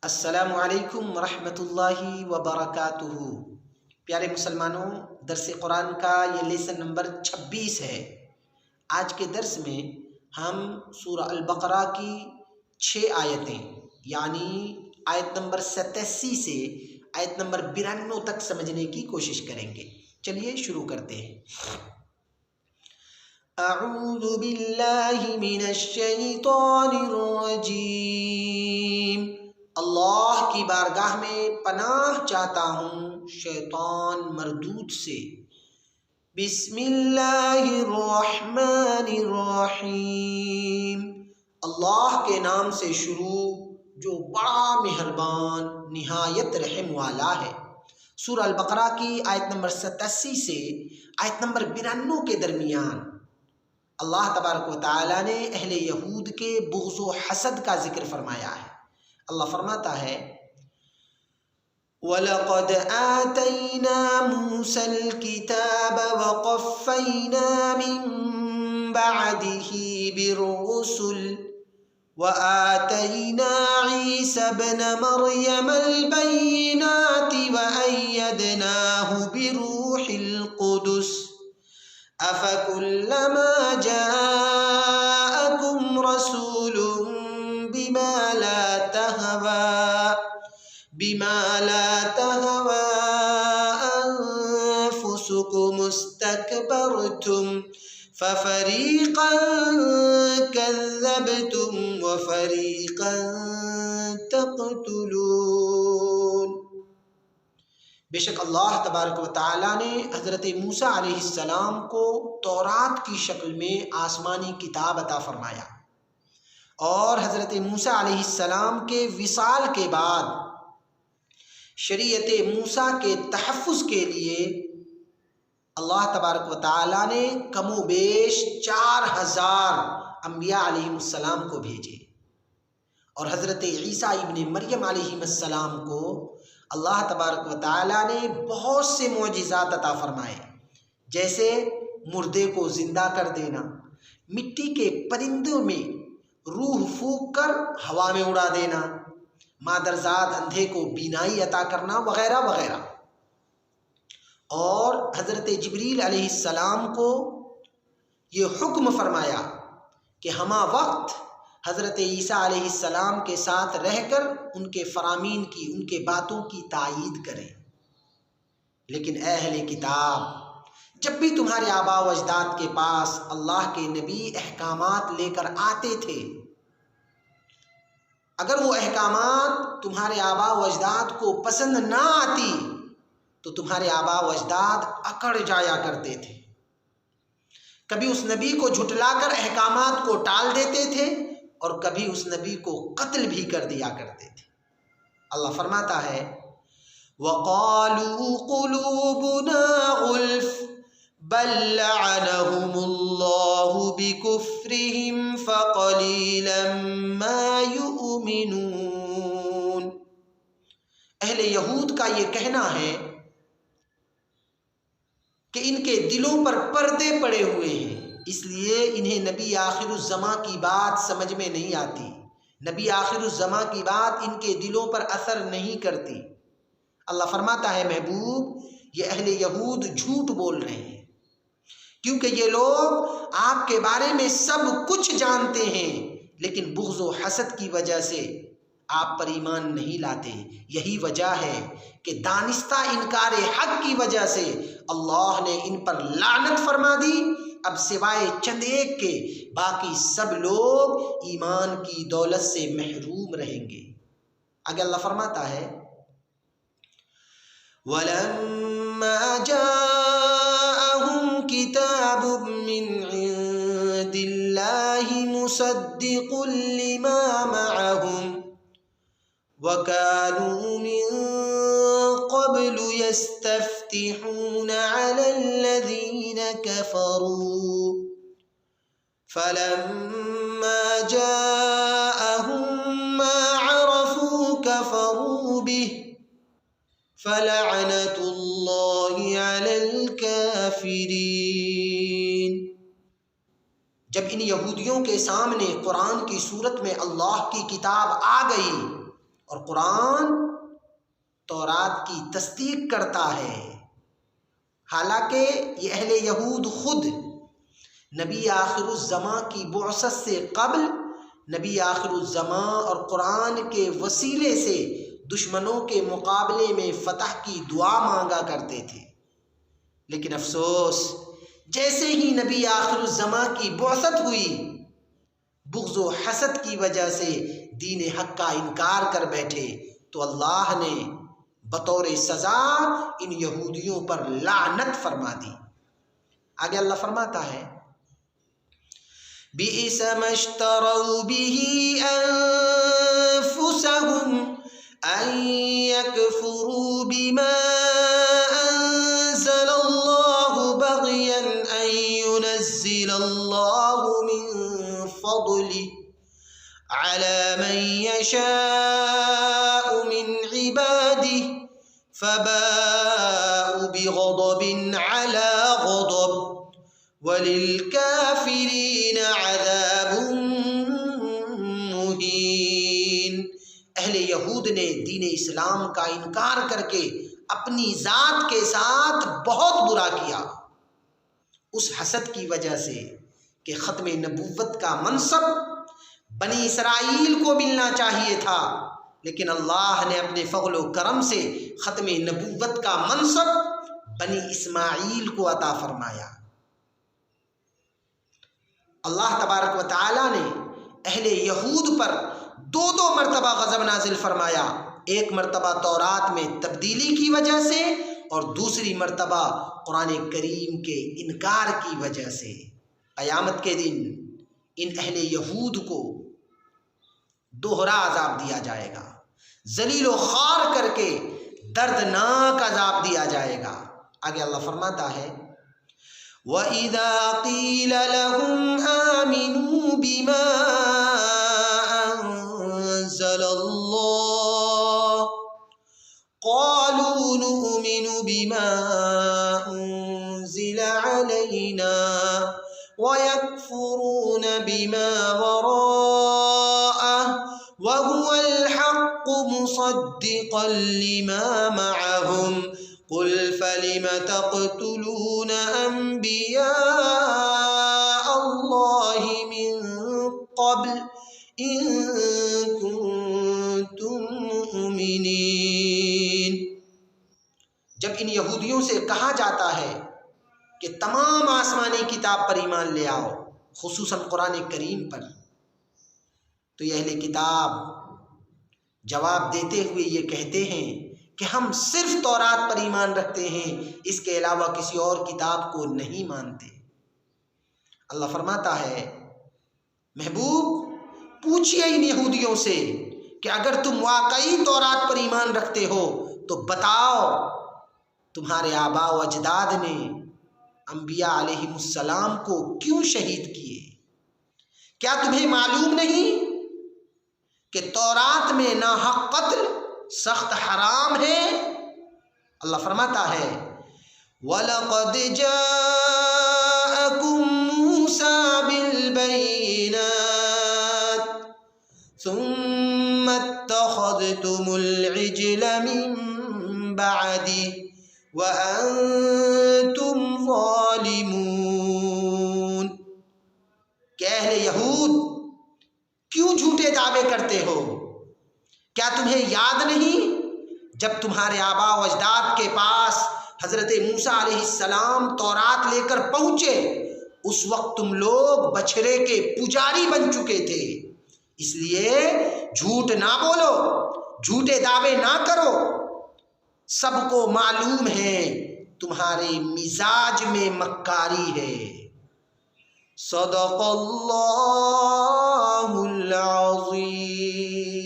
السلام علیکم ورحمۃ اللہ وبرکاتہ۔ پیارے مسلمانوں، درس قرآن کا یہ لیسن نمبر 26 ہے۔ آج کے درس میں ہم سورہ البقرہ کی 6 آیتیں یعنی آیت نمبر 87 سے آیت نمبر 92 تک سمجھنے کی کوشش کریں گے۔ چلیے شروع کرتے ہیں۔ اعوذ باللہ من الشیطان الرجیم۔ اللہ کی بارگاہ میں پناہ چاہتا ہوں شیطان مردود سے۔ بسم اللہ الرحمن الرحیم۔ اللہ کے نام سے شروع جو بڑا مہربان نہایت رحم والا ہے۔ سورہ البقرہ کی آیت نمبر 87 سے آیت نمبر 92 کے درمیان اللہ تبارک و تعالی نے اہل یہود کے بغض و حسد کا ذکر فرمایا ہے۔ اللہ فرماتا ہے وَلَقَدْ آتَيْنَا مُوسَى الْكِتَابَ وَقَفَّيْنَا مِن بَعْدِهِ بِالرُّسُلِ وَآتَيْنَا عِيسَى ابْنَ مَرْيَمَ الْبَيِّنَاتِ وَأَيَّدْنَاهُ بِرُوحِ الْقُدُسِ أَفَكُلَّمَا جَاءَكُمْ رَسُولٌ بِمَا لَا تَهْوَى أَنفُسُكُمُ اسْتَكْبَرْتُمْ فَفَرِيقًا كَذَّبْتُمْ وَفَرِيقًا تَقْتُلُونَ۔ بے شک اللہ تبارک و تعالیٰ نے حضرت موسیٰ علیہ السلام کو تورات کی شکل میں آسمانی کتاب عطا فرمایا، اور حضرت موسیٰ علیہ السلام کے وصال کے بعد شریعت موسیٰ کے تحفظ کے لیے اللہ تبارک و تعالیٰ نے کم و بیش 4000 انبیاء علیہ السلام کو بھیجے، اور حضرت عیسیٰ ابن مریم علیہ السلام کو اللہ تبارک و تعالیٰ نے بہت سے معجزات عطا فرمائے، جیسے مردے کو زندہ کر دینا، مٹی کے پرندوں میں روح پھونک کر ہوا میں اڑا دینا، مادرزاد اندھے کو بینائی عطا کرنا وغیرہ وغیرہ۔ اور حضرت جبریل علیہ السلام کو یہ حکم فرمایا کہ ہمہ وقت حضرت عیسیٰ علیہ السلام کے ساتھ رہ کر ان کے فرامین کی، ان کے باتوں کی تائید کریں۔ لیکن اے اہل کتاب، جب بھی تمہارے آباء و اجداد کے پاس اللہ کے نبی احکامات لے کر آتے تھے، اگر وہ احکامات تمہارے آباء و اجداد کو پسند نہ آتی تو تمہارے آباء و اجداد اکڑ جایا کرتے تھے، کبھی اس نبی کو جھٹلا کر احکامات کو ٹال دیتے تھے اور کبھی اس نبی کو قتل بھی کر دیا کرتے تھے۔ اللہ فرماتا ہے وَقَالُوا قُلُوبُنَا غُلْفٌ بَل لَّعَنَهُمُ اللَّهُ بِكُفْرِهِمْ فَقَلِيلًا مَا يُؤْمِنُونَ۔ اہل یہود کا یہ کہنا ہے کہ ان کے دلوں پر پردے پڑے ہوئے ہیں، اس لیے انہیں نبی آخر الزماں کی بات سمجھ میں نہیں آتی، نبی آخر الزماں کی بات ان کے دلوں پر اثر نہیں کرتی۔ اللہ فرماتا ہے محبوب، یہ اہل یہود جھوٹ بول رہے ہیں، کیونکہ یہ لوگ آپ کے بارے میں سب کچھ جانتے ہیں، لیکن بغض و حسد کی وجہ سے آپ پر ایمان نہیں لاتے۔ یہی وجہ ہے کہ دانستہ انکار حق کی وجہ سے اللہ نے ان پر لعنت فرما دی۔ اب سوائے چند ایک کے باقی سب لوگ ایمان کی دولت سے محروم رہیں گے۔ آگے اللہ فرماتا ہے وَلَمَّا جَاءَهُمْ كِتَابٌ مِّنْ عِندِ اللَّهِ مُصَدِّقٌ لِّمَا مَعَهُمْ وَكَانُوا مِن قَبْلُ يَسْتَفْتِحُونَ عَلَى الَّذِينَ كَفَرُوا فَلَمَّا جَاءَهُم مَّا عَرَفُوا كَفَرُوا بِهِ فَلَعْنَةُ اللَّهِ عَلَى الْكَافِرِينَ۔ جب ان یہودیوں کے سامنے قرآن کی صورت میں اللہ کی کتاب آ گئی اور قرآن تورات کی تصدیق کرتا ہے۔ حالانکہ یہ اہل یہود خود نبی آخر الزماں کی بعثت سے قبل نبی آخر الزماں اور قرآن کے وسیلے سے دشمنوں کے مقابلے میں فتح کی دعا مانگا کرتے تھے، لیکن افسوس جیسے ہی نبی آخر الزماں کی بعثت ہوئی، بغض و حسد کی وجہ سے دین حق کا انکار کر بیٹھے تو اللہ نے بطور سزا ان یہودیوں پر لعنت فرما دی۔ آگے اللہ فرماتا ہے بئس ما اشتروا به انفسهم ان يكفروا بما انزل الله بغيا ان ينزل الله من فضله على من يشاء من عباده فباءوا بغضب على غضب وَلِلْكَافِرِينَ عَذَابٌ مُّهِينٌ۔ اہل یہود نے دین اسلام کا انکار کر کے اپنی ذات کے ساتھ بہت برا کیا، اس حسد کی وجہ سے کہ ختم نبوت کا منصب بنی اسرائیل کو ملنا چاہیے تھا، لیکن اللہ نے اپنے فضل و کرم سے ختم نبوت کا منصب بنی اسماعیل کو عطا فرمایا۔ اللہ تبارک و تعالی نے اہل یہود پر دو مرتبہ غضب نازل فرمایا، ایک مرتبہ تورات میں تبدیلی کی وجہ سے اور دوسری مرتبہ قرآن کریم کے انکار کی وجہ سے۔ قیامت کے دن ان اہل یہود کو دوہرا عذاب دیا جائے گا، ذلیل و خوار کر کے دردناک عذاب دیا جائے گا۔ آگے اللہ فرماتا ہے وَإِذَا قِيلَ لَهُمْ آمِنُوا بِمَا أَنزَلَ اللَّهُ قَالُوا نُؤْمِنُ بِمَا أُنزِلَ عَلَيْنَا وَيَكْفُرُونَ بِمَا وَرَاءَهُ وَهُوَ الْحَقُّ مُصَدِّقًا لِمَا مَعَهُمْ قُلْ فَلِمَ تَقْتُلُونَ أَنْبِيَاءَ اللَّهِ مِنْ قَبْلِ إِن كُنتُم مُؤْمِنِينَ۔ جب ان یہودیوں سے کہا جاتا ہے کہ تمام آسمانی کتاب پر ایمان لے آؤ، خصوصاً قرآن کریم پر، تو یہ اہل کتاب جواب دیتے ہوئے یہ کہتے ہیں کہ ہم صرف تورات پر ایمان رکھتے ہیں، اس کے علاوہ کسی اور کتاب کو نہیں مانتے۔ اللہ فرماتا ہے محبوب پوچھئے ان یہودیوں سے کہ اگر تم واقعی تورات پر ایمان رکھتے ہو تو بتاؤ تمہارے آباء و اجداد نے انبیاء علیہم السلام کو کیوں شہید کیے؟ کیا تمہیں معلوم نہیں کہ تورات میں ناحق قتل سخت حرام ہے؟ اللہ فرماتا ہے وَلَقَدْ جَاءَكُم مُّوسَىٰ بِالْبَيِّنَاتِ ثُمَّ اتَّخَذْتُمُ الْعِجْلَ مِن بَعْدِهِ وَأَنتُمْ ظَالِمُونَ۔ کہ اہل یہود کیوں جھوٹے دعوے کرتے ہو؟ کیا تمہیں یاد نہیں جب تمہارے آباء و اجداد کے پاس حضرت موسیٰ علیہ السلام تورات لے کر پہنچے، اس وقت تم لوگ بچھڑے کے پجاری بن چکے تھے۔ اس لیے جھوٹ نہ بولو، جھوٹے دعوے نہ کرو، سب کو معلوم ہے تمہارے مزاج میں مکاری ہے۔ صدق اللہ العظیم۔